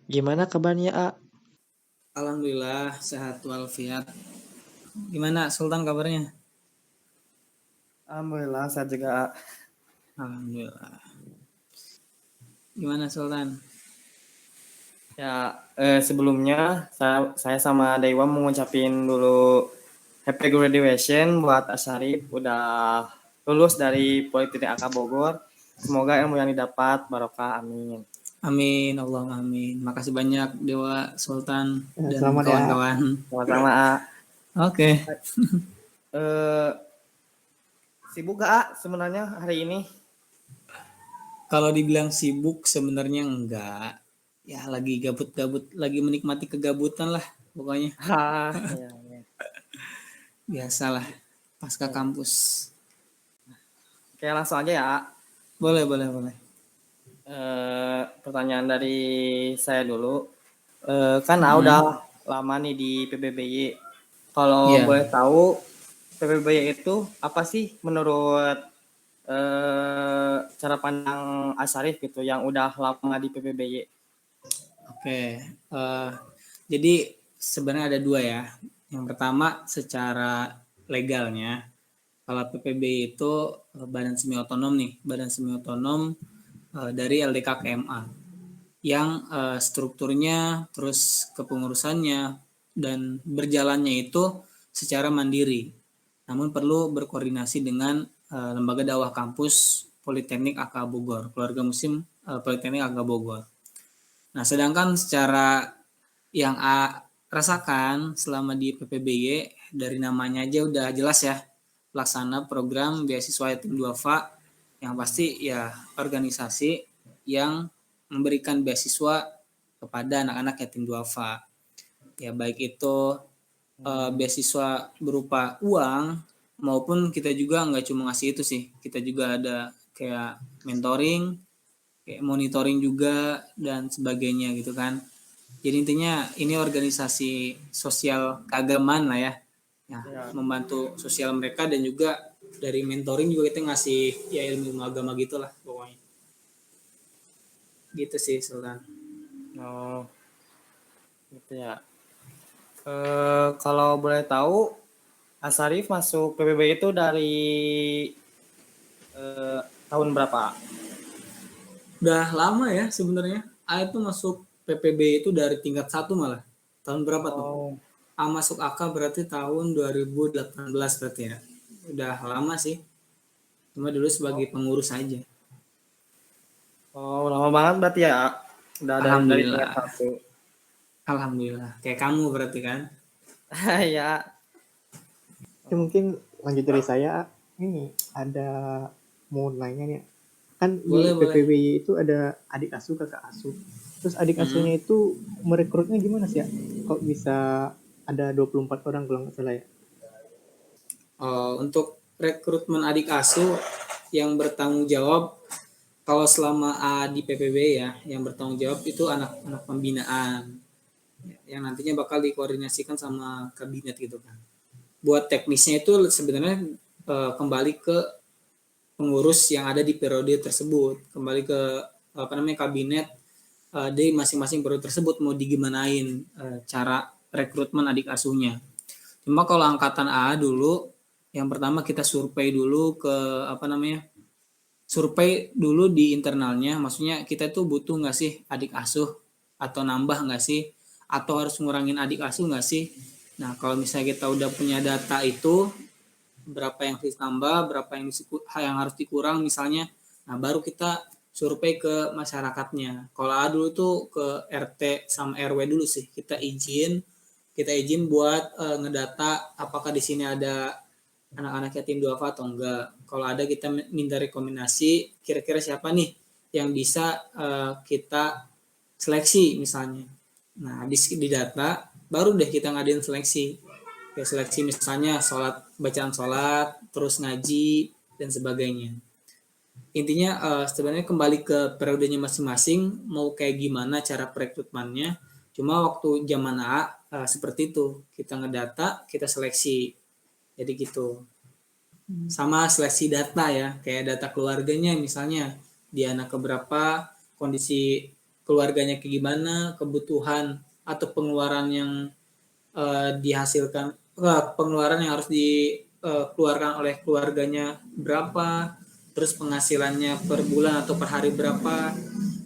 Gimana kabarnya, A? Alhamdulillah sehat walafiat. Gimana Sultan kabarnya? Alhamdulillah saya juga. Alhamdulillah. Gimana Sultan? Ya, sebelumnya saya sama Dewa mau ngucapin dulu happy graduation buat Asyarif udah lulus dari Politeknik AK Bogor. Semoga ilmu yang didapat barokah, amin. Amin, Allahumma amin. Makasih banyak Dewa Sultan dan Selamat ya. kawan-kawan. Sama-sama, A. Oke. Eh, sibuk gak, A, sebenarnya hari ini? Kalau dibilang sibuk sebenarnya enggak. Ya lagi gabut-gabut, lagi menikmati kegabutan lah pokoknya. Ya. Biasalah pasca kampus. Oke, langsung aja ya, A. Boleh. Pertanyaan dari saya dulu. Kan udah lama nih di PBBY. Kalau boleh tahu PBBY itu apa sih menurut cara pandang Asyarif gitu yang udah lama di PBBY? Oke. Jadi sebenarnya ada dua ya. Yang pertama secara legalnya, kalau PPBY itu badan semi otonom nih, badan semi otonom dari LDK KMA yang strukturnya terus kepengurusannya dan berjalannya itu secara mandiri. Namun perlu berkoordinasi dengan lembaga dakwah kampus Politeknik AK Bogor, keluarga muslim Politeknik AK Bogor. Nah, sedangkan secara yang A rasakan selama di PPBY dari namanya aja udah jelas ya, pelaksana program beasiswa yatim duafa, yang pasti ya organisasi yang memberikan beasiswa kepada anak-anak yatim duafa. Ya baik itu beasiswa berupa uang maupun kita juga nggak cuma ngasih itu sih, kita juga ada kayak mentoring, kayak monitoring juga dan sebagainya gitu kan. Jadi intinya ini organisasi sosial keagamaan lah ya. Membantu sosial mereka dan juga dari mentoring juga kita ngasih ya ilmu agama gitulah pokoknya. Gitu sih Sultan. Oh, gitu ya. Kalau boleh tahu, Asyarif masuk PBBY itu dari tahun berapa? Udah lama ya sebenarnya. A itu masuk PPB itu dari tingkat 1 malah. Tahun berapa tuh? A masuk AK berarti tahun 2018 berarti ya. Udah lama sih. Cuma dulu sebagai pengurus aja. Oh, lama banget berarti ya. Udah dari tingkat 1. Alhamdulillah. Kayak kamu berarti kan? Ya. Mungkin lanjut dari saya. Ini ada mau nanya nih. Kan Boleh, di PPBY itu ada adik asuh, kakak asuh. Terus adik asuhnya itu merekrutnya gimana sih ya? Kok bisa ada 24 orang kalau nggak salah ya? Untuk rekrutmen adik asuh yang bertanggung jawab, kalau selama A di PPB ya, yang bertanggung jawab itu anak-anak pembinaan yang nantinya bakal dikoordinasikan sama kabinet gitu kan. Buat teknisnya itu sebenarnya kembali ke pengurus yang ada di periode tersebut, kembali ke kabinet di masing-masing periode tersebut mau digimanain cara rekrutmen adik asuhnya. Cuma kalau angkatan A dulu, yang pertama kita survei dulu ke survei dulu di internalnya, maksudnya kita tuh butuh nggak sih adik asuh atau nambah nggak sih, atau harus ngurangin adik asuh nggak sih. Nah kalau misalnya kita udah punya data itu, berapa yang harus tambah, berapa yang harus dikurang misalnya, nah baru kita survei ke masyarakatnya. Kalau A dulu tuh ke RT sama RW dulu sih, kita izin buat ngedata apakah di sini ada anak-anak yatim duafa atau enggak. Kalau ada kita minta rekomendasi kira-kira siapa nih yang bisa kita seleksi misalnya. Nah, di data baru deh kita ngadain seleksi. Kayak seleksi misalnya bacaan sholat, terus ngaji dan sebagainya. Intinya sebenarnya kembali ke periodenya masing-masing, mau kayak gimana cara perekrutmennya. Cuma waktu zaman A seperti itu, kita ngedata, kita seleksi. Jadi gitu. Sama seleksi data ya, kayak data keluarganya misalnya dia anak keberapa, kondisi keluarganya kayak gimana, kebutuhan atau pengeluaran yang dihasilkan, pengeluaran yang harus dikeluarkan oleh keluarganya berapa, terus penghasilannya per bulan atau per hari berapa.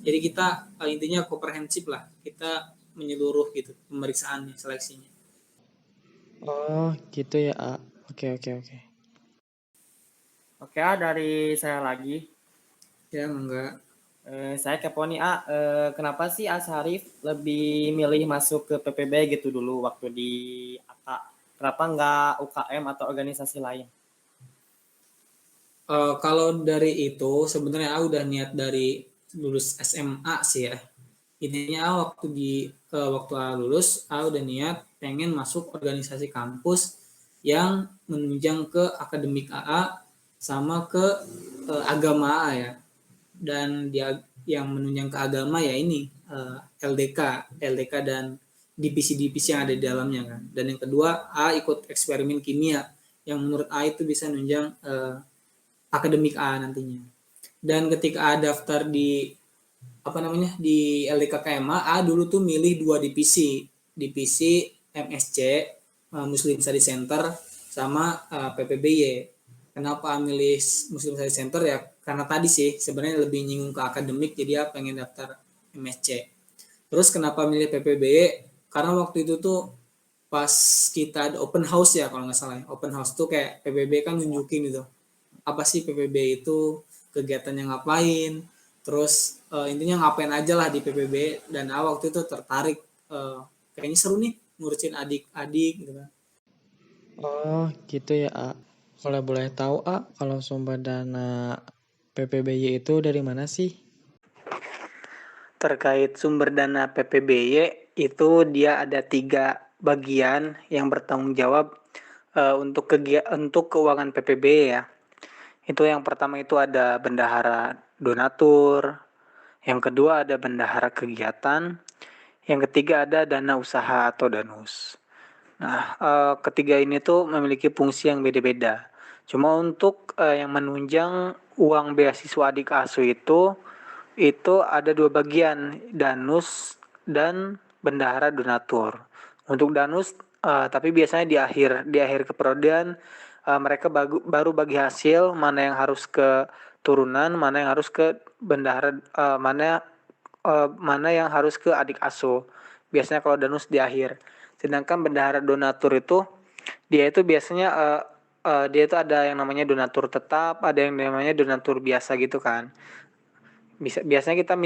Jadi kita intinya komprehensif lah, kita menyeluruh gitu pemeriksaannya, seleksinya. Oh, gitu ya, A. Oke, oke, oke. Oke, dari saya lagi. Ya, enggak. Saya kepo nih, kenapa sih Syarif lebih milih masuk ke PPB gitu dulu waktu di AK? Kenapa nggak UKM atau organisasi lain? Kalau dari itu sebenarnya aku udah niat dari lulus SMA sih ya. Intinya waktu lulus, aku udah niat pengen masuk organisasi kampus yang menunjang ke akademik AA sama ke agama AA ya. Dan dia yang menunjang ke agama ya ini LDK dan divisi-divisi yang ada di dalamnya kan. Dan yang kedua, A ikut eksperimen kimia yang menurut A itu bisa menunjang akademik A nantinya. Dan ketika A daftar di di LDK KMA, A dulu tuh milih 2 divisi MSC Muslim Study Center sama PPBY. Kenapa milih Muslim Study Center ya? Karena tadi sih sebenarnya lebih nyinggung ke akademik, jadi pengen daftar MSC. Terus kenapa milih PPBY? Karena waktu itu tuh pas kita ada open house ya kalau nggak salah. Open house tuh kayak PBB kan nunjukin gitu. Apa sih PPB itu, kegiatannya ngapain, terus intinya ngapain aja lah di PPB. Dan waktu itu tertarik, kayaknya seru nih ngurusin adik-adik gitu kan. Oh, gitu ya, A. Kalau boleh tahu, A, kalau sumber dana PPBY itu dari mana sih? Terkait sumber dana PPBY itu dia ada 3 bagian yang bertanggung jawab untuk keuangan PPBY ya. Itu yang pertama itu ada bendahara donatur, yang kedua ada bendahara kegiatan, yang ketiga ada dana usaha atau danus. Nah, ketiga ini tuh memiliki fungsi yang beda-beda. Cuma untuk yang menunjang uang beasiswa adik asuh itu ada 2 bagian, danus dan bendahara donatur. Untuk danus, tapi biasanya di akhir keperodian mereka baru bagi hasil mana yang harus ke turunan, mana yang harus ke bendahara, mana yang harus ke adik asuh. Biasanya kalau danus di akhir. Sedangkan bendahara donatur itu dia itu biasanya dia itu ada yang namanya donatur tetap, ada yang namanya donatur biasa gitu kan. Biasanya kita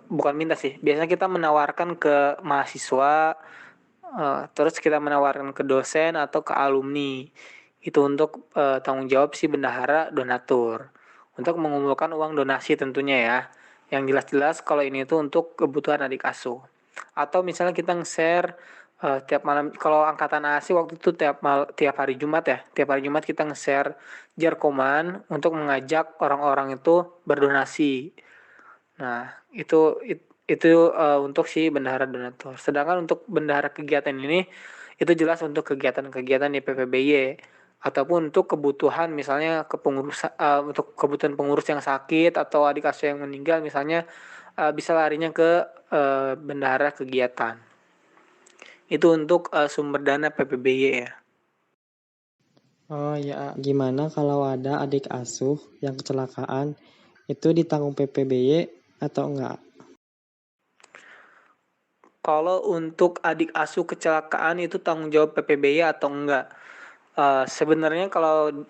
bukan minta sih, biasanya kita menawarkan ke mahasiswa, terus kita menawarkan ke dosen atau ke alumni. Itu untuk tanggung jawab si bendahara donatur. Untuk mengumpulkan uang donasi tentunya ya. Yang jelas-jelas kalau ini itu untuk kebutuhan adik asuh. Atau misalnya kita nge-share tiap malam, kalau angkatan ASI waktu itu tiap hari Jumat ya. Tiap hari Jumat kita nge-share jarkoman untuk mengajak orang-orang itu berdonasi. Nah, itu untuk si bendahara donatur. Sedangkan untuk bendahara kegiatan ini itu jelas untuk kegiatan-kegiatan di PPBY ataupun untuk kebutuhan misalnya untuk kebutuhan pengurus yang sakit atau adik asuh yang meninggal misalnya bisa larinya ke bendahara kegiatan. Itu untuk sumber dana PPBY ya. Oh ya, A. Gimana kalau ada adik asuh yang kecelakaan, itu ditanggung PPBY atau enggak? Kalau untuk adik asuh kecelakaan itu tanggung jawab PPBY atau enggak? Sebenarnya kalau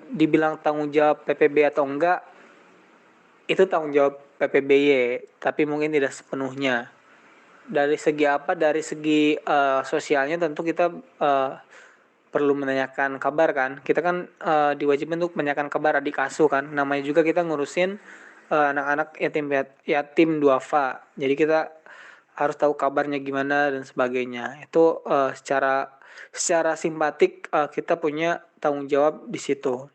dibilang tanggung jawab PPBY atau enggak, itu tanggung jawab PPBY, tapi mungkin tidak sepenuhnya. Dari segi apa? Dari segi sosialnya tentu kita perlu menanyakan kabar kan. Kita kan diwajibkan untuk menanyakan kabar adik asuh kan. Namanya juga kita ngurusin anak-anak yatim duafa. Jadi kita harus tahu kabarnya gimana dan sebagainya. Itu secara simpatik kita punya tanggung jawab di situ.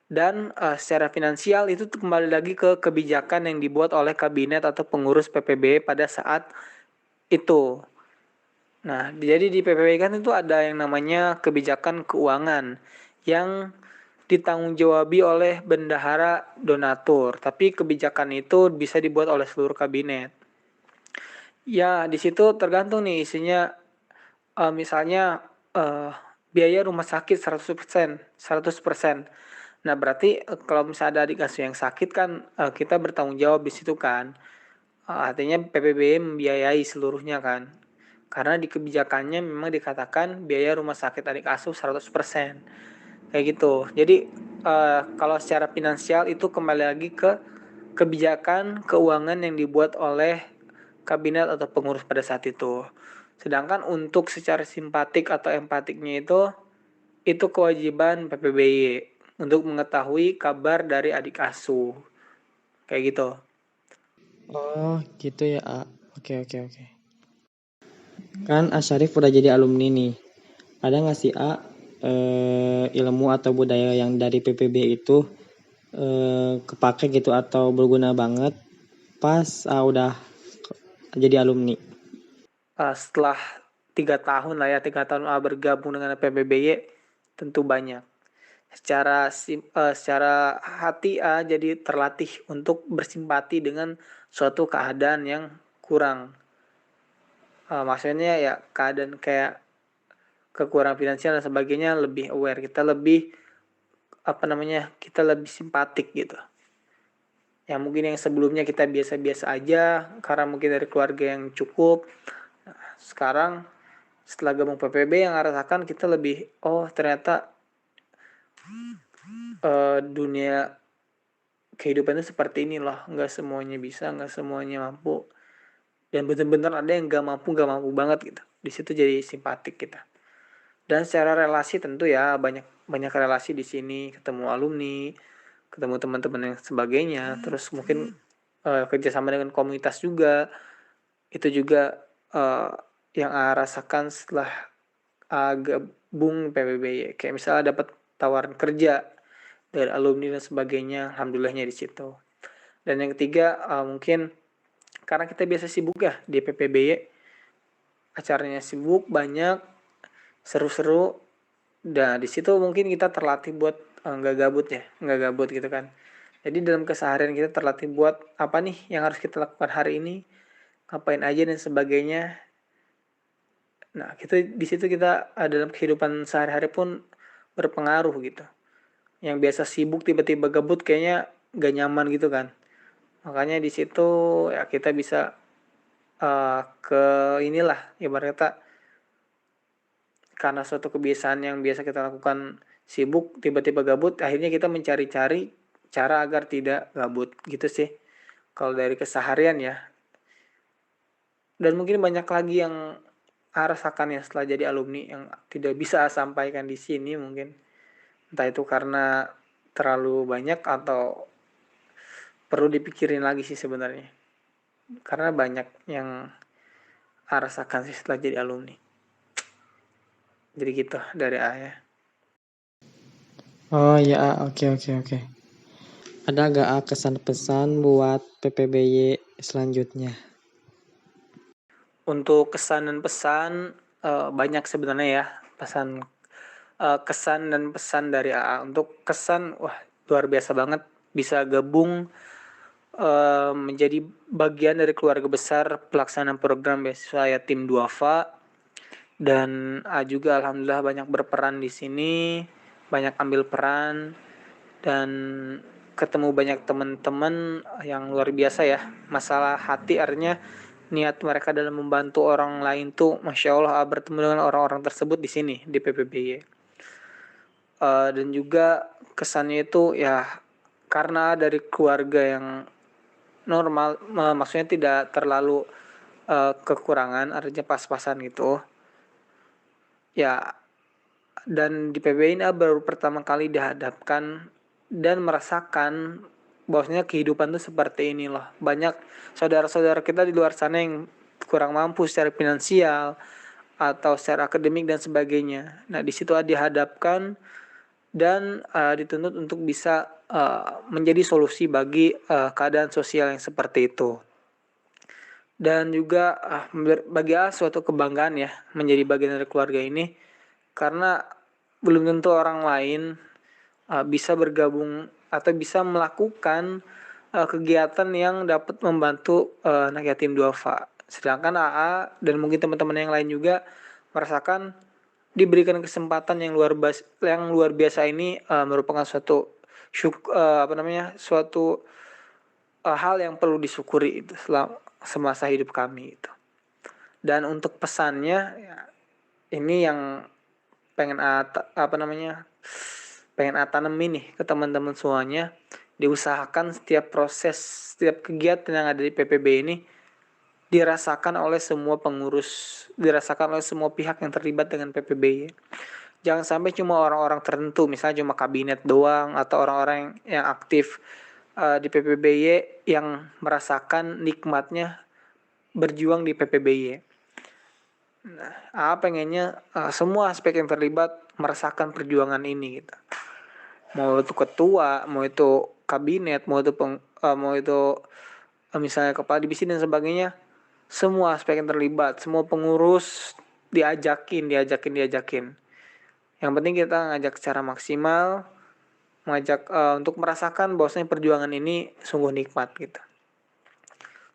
Dan secara finansial itu kembali lagi ke kebijakan yang dibuat oleh kabinet atau pengurus PPB pada saat itu. Nah, jadi di PPB kan itu ada yang namanya kebijakan keuangan yang ditanggung-jawabi oleh bendahara donatur, tapi kebijakan itu bisa dibuat oleh seluruh kabinet. Ya, di situ tergantung nih isinya, misalnya, biaya rumah sakit 100%. Nah, berarti, kalau misalnya ada adik asuh yang sakit kan, kita bertanggung jawab di situ kan. Artinya PPBY membiayai seluruhnya kan. Karena di kebijakannya memang dikatakan biaya rumah sakit adik asuh 100%. Kayak gitu. Jadi, kalau secara finansial itu kembali lagi ke kebijakan keuangan yang dibuat oleh kabinet atau pengurus pada saat itu. Sedangkan untuk secara simpatik atau empatiknya itu kewajiban PPBY untuk mengetahui kabar dari adik asuh. Kayak gitu. Oh, gitu ya, A. Oke, oke, oke. Kan Asyarif udah jadi alumni nih. Ada nggak sih, A, ilmu atau budaya yang dari PPB itu kepake gitu atau berguna banget pas udah jadi alumni? Setelah 3 tahun lah ya, 3 tahun bergabung dengan PPBY, tentu banyak. Secara hati jadi terlatih untuk bersimpati dengan suatu keadaan yang kurang. Maksudnya ya keadaan kayak kekurangan finansial dan sebagainya lebih aware. Kita lebih kita lebih simpatik gitu. Yang mungkin yang sebelumnya kita biasa-biasa aja karena mungkin dari keluarga yang cukup. Sekarang setelah gabung PPB yang rasakan kita lebih ternyata dunia kehidupan itu seperti ini loh, nggak semuanya bisa, nggak semuanya mampu, dan benar-benar ada yang nggak mampu banget gitu. Di situ jadi simpatik kita. Dan secara relasi tentu ya banyak banyak relasi di sini, ketemu alumni, ketemu teman-teman yang sebagainya, terus mungkin kerjasama dengan komunitas juga. Itu juga yang rasakan setelah gabung PBBY. Kayak misalnya dapat tawaran kerja dari alumni dan sebagainya, alhamdulillahnya di situ. Dan yang ketiga mungkin karena kita biasa sibuk ya di PPBY, acaranya sibuk, banyak, seru-seru. Dan di situ mungkin kita terlatih buat nggak gabut gitu kan. Jadi dalam keseharian kita terlatih buat apa nih yang harus kita lakukan hari ini, ngapain aja dan sebagainya. Nah, di situ kita dalam kehidupan sehari-hari pun berpengaruh gitu. Yang biasa sibuk tiba-tiba gabut kayaknya gak nyaman gitu kan. Makanya di situ ya kita bisa ke inilah ibarat kata, karena suatu kebiasaan yang biasa kita lakukan sibuk tiba-tiba gabut, akhirnya kita mencari-cari cara agar tidak gabut gitu sih. Kalau dari keseharian ya. Dan mungkin banyak lagi yang rasakan ya setelah jadi alumni yang tidak bisa sampaikan di sini mungkin. Entah itu karena terlalu banyak atau perlu dipikirin lagi sih sebenarnya. Karena banyak yang rasakan sih setelah jadi alumni. Jadi gitu dari ayah. Oh ya, A. Oke, oke, oke. Ada gak, A, kesan pesan buat PPBY selanjutnya? Untuk kesan dan pesan banyak sebenarnya ya kesan dan pesan dari AA. Untuk kesan, wah luar biasa banget bisa gabung menjadi bagian dari keluarga besar pelaksanaan program beasiswa Yatim Duafa, dan juga alhamdulillah banyak berperan di sini, banyak ambil peran dan ketemu banyak teman-teman yang luar biasa ya. Masalah hati artinya niat mereka dalam membantu orang lain tuh masya Allah, bertemu dengan orang-orang tersebut di sini di PPBY. Dan juga kesannya itu ya karena dari keluarga yang normal, maksudnya tidak terlalu kekurangan, artinya pas-pasan gitu ya. Dan di PBBY ini baru pertama kali dihadapkan dan merasakan bahwasanya kehidupan tuh seperti ini loh. Banyak saudara-saudara kita di luar sana yang kurang mampu secara finansial atau secara akademik dan sebagainya. Nah, di situ dihadapkan dan dituntut untuk bisa menjadi solusi bagi keadaan sosial yang seperti itu. Dan juga bagi suatu kebanggaan ya menjadi bagian dari keluarga ini, karena belum tentu orang lain bisa bergabung atau bisa melakukan kegiatan yang dapat membantu anak yatim duafa. Sedangkan AA dan mungkin teman-teman yang lain juga merasakan diberikan kesempatan yang luar biasa ini merupakan suatu suatu hal yang perlu disyukuri itu semasa hidup kami itu. Dan untuk pesannya ya, ini yang pengen tanemin nih ke teman-teman semuanya, diusahakan setiap proses, setiap kegiatan yang ada di PPB ini dirasakan oleh semua pengurus, dirasakan oleh semua pihak yang terlibat dengan PPBY. Jangan sampai cuma orang-orang tertentu, misalnya cuma kabinet doang atau orang-orang yang aktif di PPBY yang merasakan nikmatnya berjuang di PPBY. Nah, pengennya semua aspek yang terlibat merasakan perjuangan ini gitu. Mau itu ketua, mau itu kabinet, mau itu misalnya kepala divisi dan sebagainya, semua aspek yang terlibat, semua pengurus diajakin. Yang penting kita ngajak secara maksimal, mengajak untuk merasakan bahwasanya perjuangan ini sungguh nikmat gitu.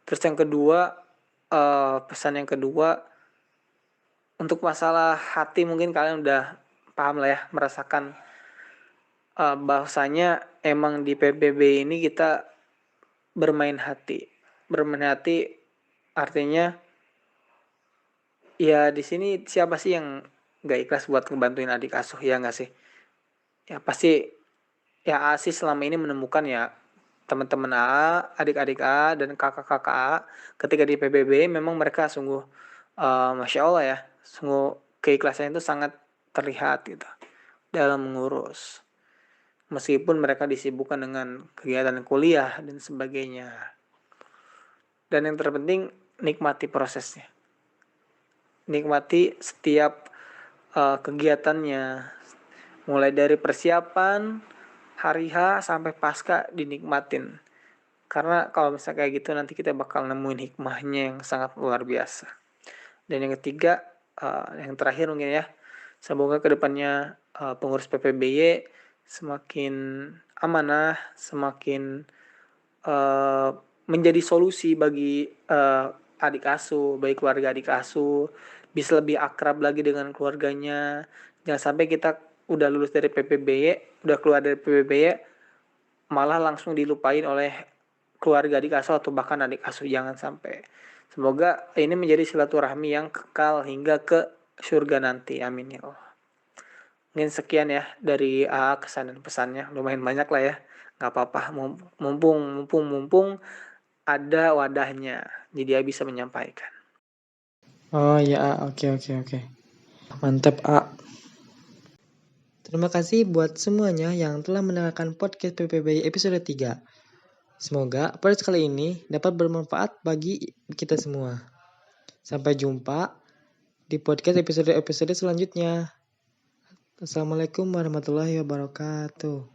Terus yang kedua, pesan yang kedua, untuk masalah hati mungkin kalian udah paham lah ya, merasakan bahwasanya emang di PBB ini kita bermain hati. Bermain hati artinya ya di sini siapa sih yang gak ikhlas buat ngebantuin adik asuh, ya gak sih? Ya pasti ya sih selama ini menemukan ya teman-teman AA, adik-adik AA dan kakak-kakak AA ketika di PBB memang mereka sungguh Masya Allah ya, sungguh keikhlasan itu sangat terlihat gitu dalam mengurus. Meskipun mereka disibukkan dengan kegiatan kuliah dan sebagainya. Dan yang terpenting nikmati prosesnya. Nikmati setiap kegiatannya. Mulai dari persiapan, hari H sampai pasca dinikmatin. Karena kalau misalnya kayak gitu nanti kita bakal nemuin hikmahnya yang sangat luar biasa. Dan yang ketiga, yang terakhir mungkin ya, semoga kedepannya pengurus PPBY semakin amanah, semakin menjadi solusi bagi adik asuh, bagi keluarga adik asuh, bisa lebih akrab lagi dengan keluarganya. Jangan sampai kita udah lulus dari PPBY, udah keluar dari PPBY, malah langsung dilupain oleh keluarga adik asuh atau bahkan adik asuh. Jangan sampai. Semoga ini menjadi silaturahmi yang kekal hingga ke surga nanti. Amin ya Allah. Mungkin sekian ya dari kesan dan pesannya. Lumayan banyak lah ya. Gak apa-apa. Mumpung ada wadahnya. Jadi dia bisa menyampaikan. Oh ya, oke. Mantap, A. Terima kasih buat semuanya yang telah mendengarkan podcast PPBY episode 3. Semoga podcast kali ini dapat bermanfaat bagi kita semua. Sampai jumpa di podcast episode-episode selanjutnya. Assalamualaikum warahmatullahi wabarakatuh.